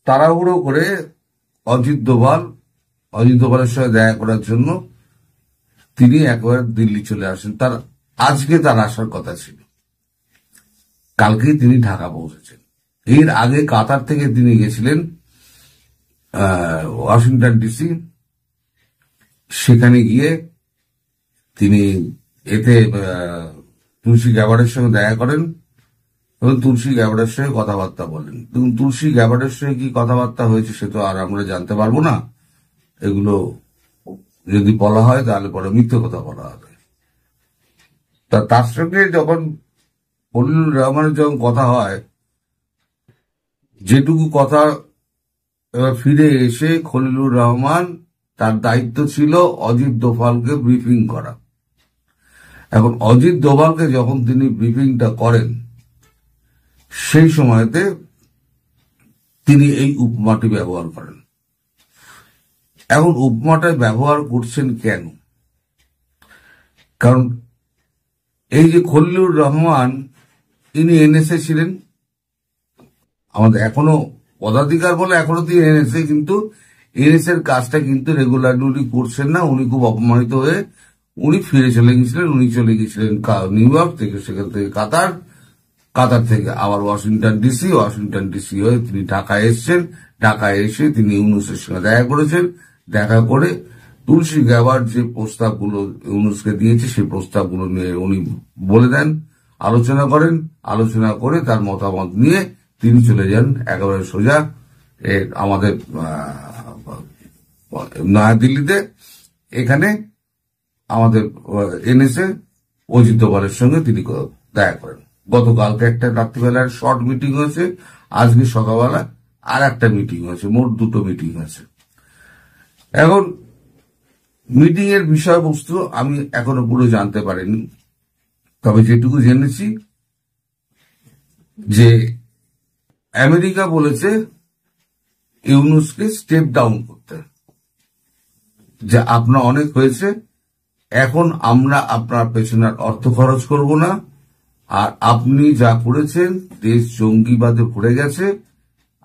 তাড়াহুড়ো করে অজিত দোভালের সঙ্গে দেখা করার জন্য তিনি একবার দিল্লি চলে আসেন। আজকে তার আসার কথা ছিল, কালকেই তিনি ঢাকা পৌঁছেছেন। এর আগে কাতার থেকে তিনি গেছিলেন ওয়াশিংটন ডিসি। সেখানে গিয়ে তিনি তুলসী গ্যাবার্ডের সঙ্গে দেখা করেন এবং তুলসী গ্যাবার্ডের সঙ্গে কথাবার্তা বলেন। তুলসী গ্যাবার্ডের সঙ্গে কি কথাবার্তা হয়েছে সে তো আর আমরা জানতে পারবো না। এগুলো যদি বলা হয় তাহলে পরে মিথ্যে কথা বলা হবে। তার সঙ্গে যখন খলিলুর রহমানের যখন কথা হয়, যেটুকু কথা এবার ফিরে এসে খলিলুর রহমান তার দায়িত্ব ছিল অজিত দোভালকে ব্রিফিং করা। এখন অজিত দোভালকে যখন তিনি ব্রিফিংটা করেন সেই সময়তে তিনি এই উপমাটি ব্যবহার করেন। এখন উপমাটা ব্যবহার করছেন কেন? কারণ এই যে খলিলুর রহমান তিনি এনএসএ ছিলেন, আমাদের এখনো পদাধিকার বলে এখনো তিনি এনএসএ, কিন্তু এনএসএ এর কাজটা কিন্তু রেগুলারলি উনি করছেন না। উনি খুব অপমানিত হয়ে উনি ফিরে চলে গেছিলেন। উনি চলে গেছিলেন নিউ ইয়র্ক থেকে, সেখান থেকে কাতার থেকে আবার ওয়াশিংটন ডিসি হয়ে তিনি ঢাকায় এসছেন। ঢাকায় এসে তিনি ইউনূসের সঙ্গে দেখা করেছেন। দেখা করে তুলসী গ্যাবার্ড যে প্রস্তাবগুলো ইউনূসকে দিয়েছে সেই প্রস্তাবগুলো নিয়ে উনি বলে দেন, আলোচনা করেন। আলোচনা করে তার মতামত নিয়ে তিনি চলে যান একেবারে সোজা আমাদের নয়াদিল্লিতে। এখানে আমাদের এনএসএ অজিত দোভালের সঙ্গে তিনি দেখা করেন। গতকালকে একটা রাত্রিবেলার শর্ট মিটিং হয়েছে, আজকে সকালবেলা আর একটা মিটিং হয়েছে, মোট দুটো মিটিং হয়েছে। এখন মিটিং এর বিষয়বস্তু আমি এখনো পুরো জানতে পারিনি, তবে যেটুকু জেনেছি যে আমেরিকা বলেছে ইউনূসকে স্টেপ ডাউন করতে, যে আপনার অনেক হয়েছে, এখন আমরা আপনার পেছনে অর্থ খরচ করব না, আর আপনি যা করেছেন দেশ জঙ্গিবাদে ভরে গেছে,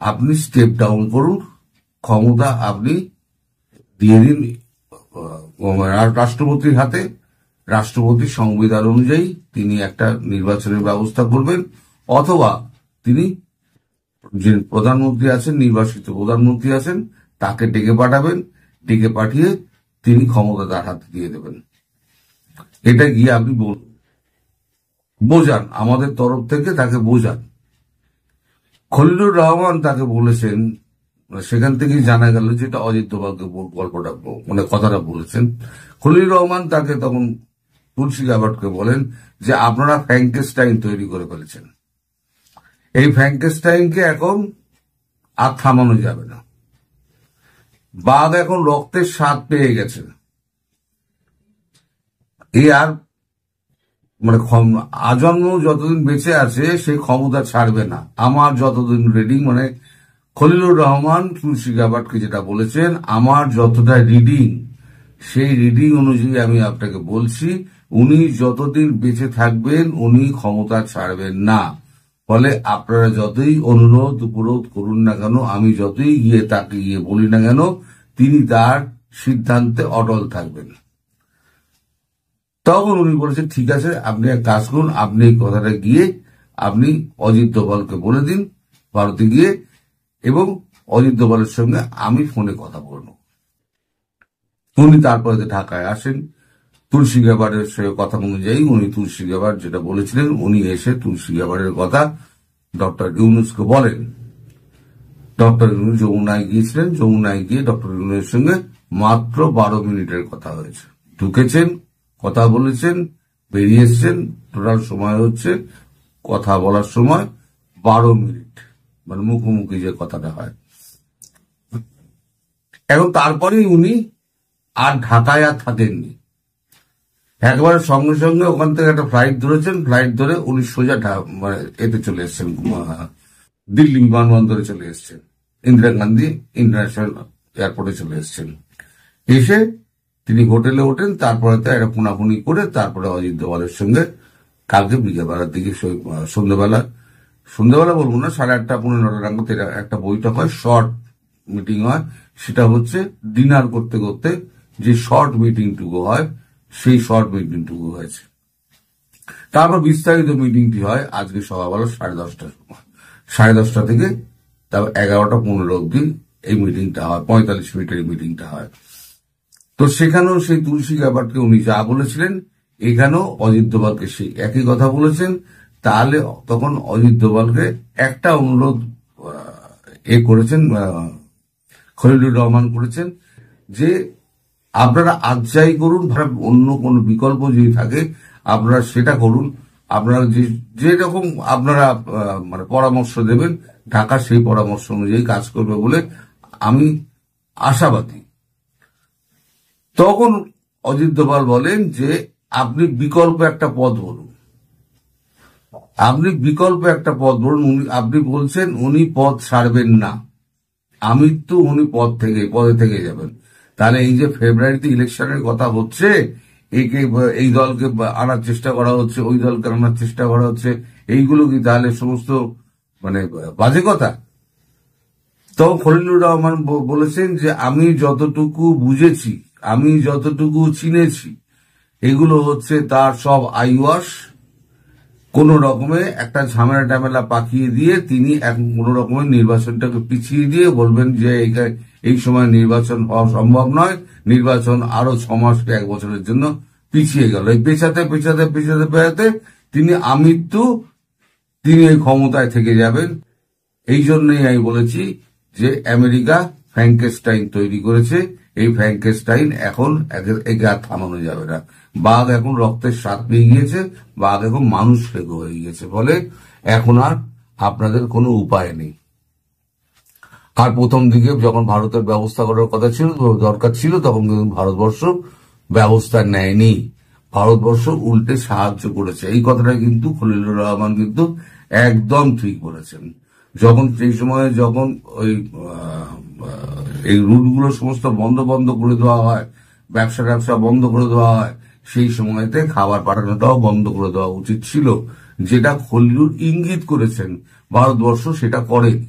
আপনি স্টেপ ডাউন করুন, ক্ষমতা আপনি দিয়ে দিন রাষ্ট্রপতির হাতে। রাষ্ট্রপতি সংবিধান অনুযায়ী তিনি একটা নির্বাচনের ব্যবস্থা করবেন, অথবা তিনি যে প্রধানমন্ত্রী আছেন, নির্বাচিত প্রধানমন্ত্রী আছেন, তাকে ডেকে পাঠাবেন। ডেকে পাঠিয়ে তিনি ক্ষমতা তার হাতে দিয়ে দেবেন। এটা গিয়ে আপনি বোঝান, আমাদের তরফ থেকে তাকে বোঝান। খলিলুর রহমান তাকে বলেছেন, সেখান থেকেই জানা গেল যেটা অজিত দোভালকে গল্পটা কথাটা বলেছেন। খলিলুর রহমান তাকে তখন তুলসী গ্যাবার্ডকে বলেন যে আপনারা ফ্র্যাঙ্কেনস্টাইন তৈরি করে ফেলেছেন, এই ফ্র্যাঙ্কেনস্টাইনকে এখন আর থামানো যাবে না। বাঘ এখন রক্তের স্বাদ পেয়ে গেছে, এই আর আজন্ম যতদিন বেঁচে আছে সেই ক্ষমতা ছাড়বে না। আমার যতদিন রিডিং, খলিলুর রহমান তুলসী গ্যাবার্ডকে যেটা বলেছেন, আমার যতটা রিডিং, সেই রিডিং অনুযায়ী আমি আপনাকে বলছি, উনি যতদিন বেঁচে থাকবেন উনি ক্ষমতা ছাড়বেন না। ফলে আপনারা যতই অনুরোধ উপরোধ করুন না কেন, আমি যতই তাকে গিয়ে বলি না কেন, তিনি তার সিদ্ধান্তে অটল থাকবেন। তখন উনি বলেছেন ঠিক আছে, আপনি এক কাজ করুন, আপনি এই কথাটা গিয়ে আপনি অজিত দোভালকে বলে দিন ভারতে গিয়ে, এবং অজিত দোভালের সঙ্গে আমি ফোনে কথা বলব। উনি তারপরে ঢাকায় আসেন। তুলসী গ্যাবার্ডের সঙ্গে কথা অনুযায়ী উনি তুলসী গ্যাবার্ড যেটা বলেছিলেন, উনি এসে তুলসী গ্যাবার্ডের কথা ডক্টর ইউনূসকে বলেন। ডক্টর ইউনূস যমুনায় গিয়েছিলেন, যমুনায় গিয়ে ডক্টর ইউনূসের সঙ্গে মাত্র 12 মিনিটের কথা হয়েছে। ঢুকেছেন, কথা বলেছেন, বেরিয়ে এসছেন। টোটাল সময় হচ্ছে কথা বলার সময় 12 মিনিট, মুখোমুখি যে কথাটা হয়। এখন তারপরেই উনি আর ঢাকায় আর থাকেননি, একবার সঙ্গে সঙ্গে ওখান থেকে একটা ফ্লাইট ধরেছেন। ফ্লাইট ধরে উনি সোজা এতে চলে এসছেন, দিল্লি বিমানবন্দরে চলে এসছেন, ইন্দিরা গান্ধী ইন্টারন্যাশনাল এয়ারপোর্টে চলে এসছেন। এসে তিনি হোটেলে ওঠেন, তারপরে একটা পুনাপুনি করে তারপরে অজিত দোভালের সঙ্গে কালকে বিকেলবেলার দিকে সন্ধ্যেবেলা সন্ধ্যাবেলা বলবো না, 8:30 পৌনে 9টা নাগাদ একটা বৈঠক হয়, শর্ট মিটিং হয়। সেটা হচ্ছে ডিনার করতে করতে যে শর্ট মিটিংটুকু হয়, সেই শর্ট মিটিংটুকু হয়েছে। তারপর বিস্তারিত মিটিংটি হয় আজকে সকালবেলা 10:30টার সময়। 10:30 থেকে তারপর 11:15 অব্দি এই মিটিংটা হয়, 45 মিনিটের মিটিংটা হয়। তো সেখানেও সেই তুলসী ব্যাপারকে উনি যা বলেছিলেন, এখানেও অজিত দোভালকে সেই একই কথা বলেছেন। তাহলে তখন অজিত দোভালকে একটা অনুরোধ করেছেন, খলিলুর রহমান করেছেন, যে আপনারা আজ যাই করুন, অন্য কোন বিকল্প যদি থাকে আপনারা সেটা করুন। আপনারা যেরকম আপনারা মানে পরামর্শ দেবেন, ঢাকা সেই পরামর্শ অনুযায়ী কাজ করবে বলে আমি আশাবাদী। তখন অজিত দোভাল বলেন যে আপনি বিকল্প একটা পথ বলুন, আপনি বিকল্প একটা পথ বলুন। আপনি বলছেন উনি পদ ছাড়বেন না, আমৃত্যু উনি পদে থেকে যাবেন। তাহলে এই যে ফেব্রুয়ারিতে ইলেকশনের কথা হচ্ছে, এই দলকে আনার চেষ্টা করা হচ্ছে, ওই দলকে আনার চেষ্টা করা হচ্ছে, এইগুলো কি তাহলে সমস্ত মানে বাজে কথা? তো খলিলুর রহমান বলেছেন যে আমি যতটুকু বুঝেছি, আমি যতটুকু চিনেছি, এগুলো হচ্ছে তার সব আইওয়াশ। কোন রকমে একটা ঝামেলা টামেলা পাকিয়ে দিয়ে তিনি এখন কোন রকমের নির্বাচনটাকে পিছিয়ে দিয়ে বলবেন যে এই সময় নির্বাচন হওয়া সম্ভব নয়, নির্বাচন আরো 6 মাস 1 বছরের জন্য পিছিয়ে গেল। এই পেছাতে পেছাতে পেছাতে পেছাতে তিনি আমৃত্যু তিনি এই ক্ষমতায় থেকে যাবেন। এই জন্যই আমি বলেছি যে আমেরিকা ফ্র্যাঙ্কেস্টাইন তৈরি করেছে। এই ফ্র্যাঙ্কেস্টাইন এখন একে আর থামানো যাবে না। বাঘ এখন রক্তের স্বাদ পেয়ে গিয়েছে, বাঘ এখন মানুষ ফেগো হয়ে গিয়েছে, ফলে এখন আর আপনাদের কোনো উপায় নেই। আর প্রথম দিকে যখন ভারতের ব্যবস্থা করার কথা ছিল, দরকার ছিল, তখন কিন্তু ভারতবর্ষ ব্যবস্থা নেয়নি, ভারতবর্ষ উল্টে সাহায্য করেছে। এই কথাটা কিন্তু খলিলুর রহমান কিন্তু একদম ঠিক বলেছেন। যখন সেই সময়ে যখন এই রুটগুলো সমস্ত বন্ধ করে দেওয়া হয়, ব্যবসা বন্ধ করে দেওয়া হয়, সেই সময়তে খাবার পাঠানোটাও বন্ধ করে দেওয়া উচিত ছিল, যেটা খলিলুর ইঙ্গিত করেছেন। ভারতবর্ষ সেটা করেনি।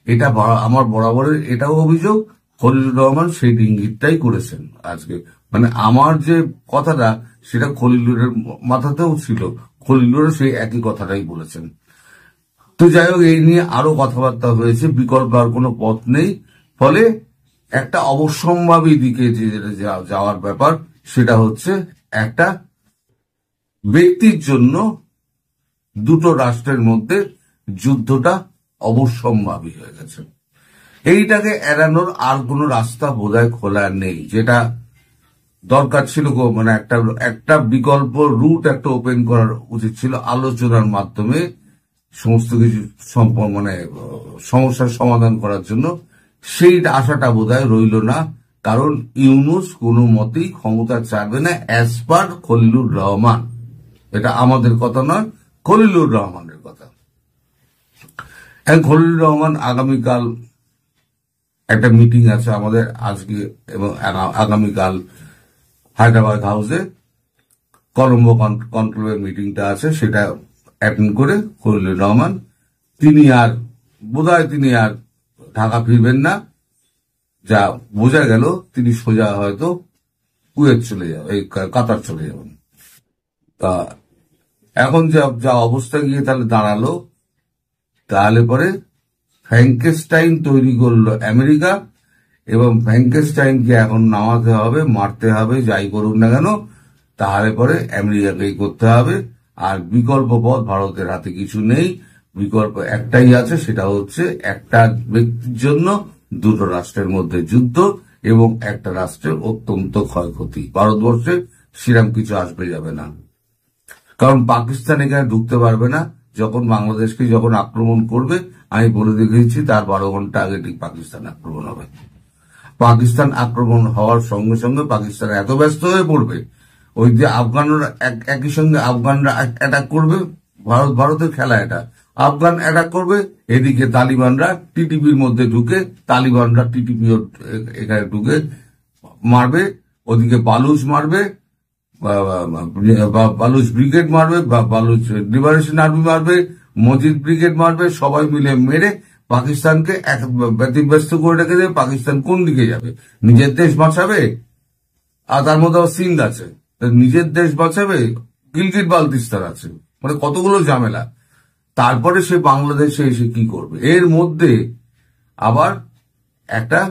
এটা আমার বরাবরের এটাও অভিযোগ, খলিলুর রহমান সেই ইঙ্গিতটাই করেছেন আজকে। মানে আমার যে কথাটা সেটা খলিলুরের মাথাতেও ছিল, খলিলুর সেই একই কথাটাই বলেছেন। তো যাই হোক, এই নিয়ে আরো কথাবার্তা হয়েছে, বিকল্প আর কোনো পথ নেই। ফলে একটা অবশ্যম্ভাবী দিকে যে যাওয়ার ব্যাপার, সেটা হচ্ছে একটা ব্যক্তির জন্য দুটো রাষ্ট্রের মধ্যে যুদ্ধটা অবশ্যম্ভাবী হয়ে গেছে। এইটাকে এড়ানোর আর কোনো রাস্তা বোধহয় খোলা নেই। যেটা দরকার ছিল, মানে একটা বিকল্প রুট একটা ওপেন করার উচিত ছিল আলোচনার মাধ্যমে সমস্ত কিছু মানে সমস্যার সমাধান করার জন্য। সেই আশাটা বোধহয় রইল না, কারণ ইউনূস কোনো মতেই ক্ষমতা ছাড়বে না, অ্যাজ পার খলিলুর রহমান। এটা আমাদের কথা নয়, খলিলুর রহমানের কথা। খলিলুর রহমান আগামীকাল একটা মিটিং আছে আমাদের, আজকে এবং আগামীকাল হায়দ্রাবাদ হাউসে কলম্বো কন্ট্রোলের মিটিংটা আছে, সেটা অ্যাটেন্ড করে খলিলুর রহমান তিনি আর ঢাকা ফিরবেন না। যা বোঝা গেল তিনি সোজা হয়তো কুয়েত চলে যাবেন, এই কাতার চলে যাবেন। তা এখন যা অবস্থা গিয়ে তাহলে দাঁড়ালো, তাহলে পরে ফ্র্যাঙ্কেস্টাইন তৈরি করলো আমেরিকা, এবং ফ্র্যাঙ্কেস্টাইনকে এখন নামাতে হবে, মারতে হবে, যাই করুন না কেন, তাহলে পরে আমেরিকাকেই করতে হবে। আর বিকল্প পথ ভারতের হাতে কিছু নেই, বিকল্প একটাই আছে, সেটা হচ্ছে একটা ব্যক্তির জন্য দুটো রাষ্ট্রের মধ্যে যুদ্ধ এবং একটা রাষ্ট্রের অত্যন্ত ক্ষয়ক্ষতি। ভারতবর্ষে সেরকম কিছু আসবে যাবে না, কারণ পাকিস্তান এখানে ঢুকতে পারবে না। যখন বাংলাদেশকে যখন আক্রমণ করবে, আমি বলে দেখেছি তার 12 ঘন্টা আগে ঠিক পাকিস্তান আক্রমণ হবে। পাকিস্তান আক্রমণ হওয়ার সঙ্গে সঙ্গে পাকিস্তান এত ব্যস্ত হয়ে পড়বে, ওই যে আফগানরা একই সঙ্গে আফগানরা অ্যাটাক করবে, ভারতের খেলা এটা, আফগান অ্যাটাক করবে, এদিকে তালিবানরা টিটিপির মধ্যে ঢুকে, তালিবানরা টিটিপি এখানে ঢুকে মারবে, ওদিকে বালুচ মারবে, বালুচ ব্রিগেড মারবে, বালুচ লিবারেশন আর্মি মারবে, মজিদ ব্রিগেড মারবে, সবাই মিলে মেরে পাকিস্তানকে ব্যতিব্যস্ত করে রেখে দেবে। পাকিস্তান কোন দিকে যাবে? নিজের দেশ বাঁচাবে? আর তার মধ্যে আবার সিন্ধ আছে, নিজের দেশ বাঁচাবে, গিলগিট বালতিস্তান আছে, মানে কতগুলো ঝামেলা। তারপরে সে বাংলাদেশে এসে কি করবে? এর মধ্যে আবার একটা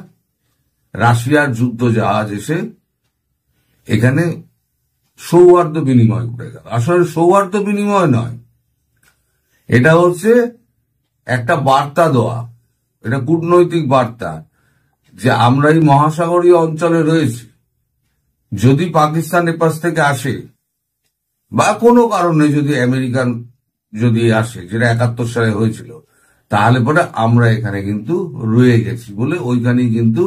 রাশিয়ার যুদ্ধ জাহাজ এসে এখানে সৌহার্দ্য বিনিময় করে গেল। আসলে সৌহার্দ্য বিনিময় নয়, এটা হচ্ছে একটা বার্তা দেওয়া, এটা কূটনৈতিক বার্তা যে আমরা এই মহাসাগরীয় অঞ্চলে রয়েছি, যদি পাকিস্তান এপাশ থেকে আসে বা কোনো কারণে যদি আমেরিকান যদি আসে, যেটা 71 সালে হয়েছিল, তাহলে পরে আমরা এখানে কিন্তু রয়ে গেছি বলে ওইখানেই কিন্তু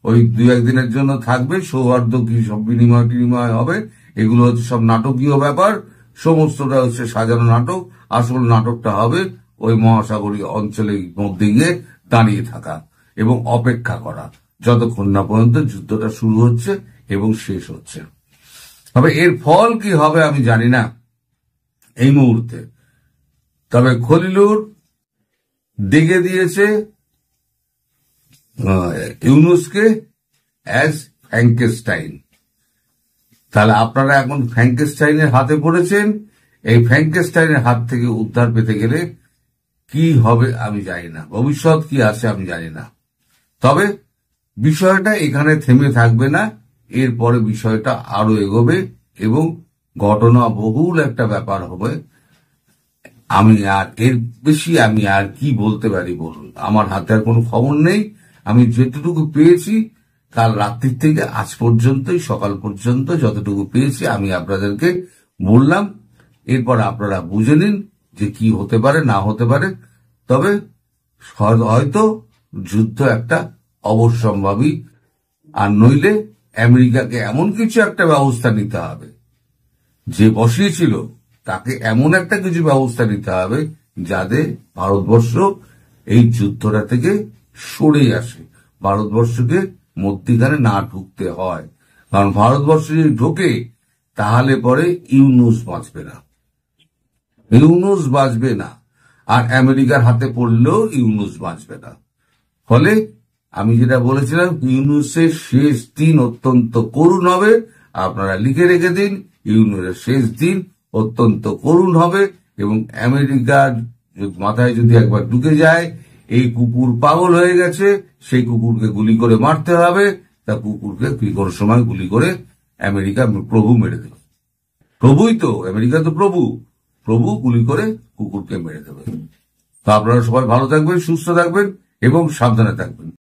ওই 2-1 দিনের জন্য থাকবে, সৌহার্দ্য কি সব বিনিময় টিনিময় হবে। এগুলো হচ্ছে সব নাটকীয় ব্যাপার, সমস্তটা হচ্ছে সাজানো নাটক। আসল নাটকটা হবে ওই মহাসাগরীয় অঞ্চলের মধ্যে গিয়ে দাঁড়িয়ে থাকা এবং অপেক্ষা করা যতক্ষণ না পর্যন্ত যুদ্ধটা শুরু হচ্ছে এবং শেষ হচ্ছে। তবে এর ফল কি হবে আমি জানি না এই মুহূর্তে। তবে খলিলুর দেখে দিয়েছে ইউনুসকে অ্যাজ ফ্র্যাঙ্কেস্টাইন। তাহলে আপনারা এখন ফ্র্যাঙ্কেস্টাইনের হাতে পড়েছেন। এই ফ্র্যাঙ্কেস্টাইনের হাত থেকে উদ্ধার পেতে গেলে কি হবে আমি জানি না, ভবিষ্যৎ কি আছে আমি জানি না। তবে বিষয়টা এখানে থেমে থাকবে না, এরপরে বিষয়টা আরো এগোবে এবং ঘটনা বহুল একটা ব্যাপার হবে। আমি আর এর বেশি আমি আর কি বলতে পারি বলুন? আমার হাতে আর কোনো খবর নেই। আমি যেটুকু পেয়েছি কাল রাত্রির থেকে আজ পর্যন্তই, সকাল পর্যন্ত যতটুকু পেয়েছি আমি আপনাদেরকে বললাম। এরপর আপনারা বুঝে নিন যে কি হতে পারে না হতে পারে। তবে হয়তো যুদ্ধ একটা অবশ্যম্ভাবী, আর নইলে আমেরিকাকে এমন কিছু একটা ব্যবস্থা নিতে হবে, যে বসিয়েছিল তাকে এমন একটা কিছু ব্যবস্থা নিতে হবে যাতে ভারতবর্ষ এই যুদ্ধটা থেকে সরে আসে, ভারতবর্ষকে মধ্যিখানে না ঢুকতে হয়। কারণ ভারতবর্ষ যদি ঢোকে তাহলে পরে ইউনুস বাঁচবে না, ইউনুস বাঁচবে না, আর আমেরিকার হাতে পড়লেও ইউনুস বাঁচবে না। ফলে আমি যেটা বলেছিলাম, ইউনুসের শেষ দিন অত্যন্ত করুণ হবে। আপনারা লিখে রেখে দিন, ইউনুসের শেষ দিন অত্যন্ত করুণ হবে। এবং আমেরিকার মাথায় যদি একবার ঢুকে যায় এই কুকুর পাগল হয়ে গেছে, সেই কুকুরকে গুলি করে মারতে হবে, তা কুকুরকে কি কোনো সময় গুলি করে আমেরিকা প্রভু মেরে দেবে। প্রভুই তো, আমেরিকা তো প্রভু, প্রভু গুলি করে কুকুরকে মেরে দেবে। তো আপনারা সবাই ভালো থাকবেন, সুস্থ থাকবেন এবং সাবধানে থাকবেন।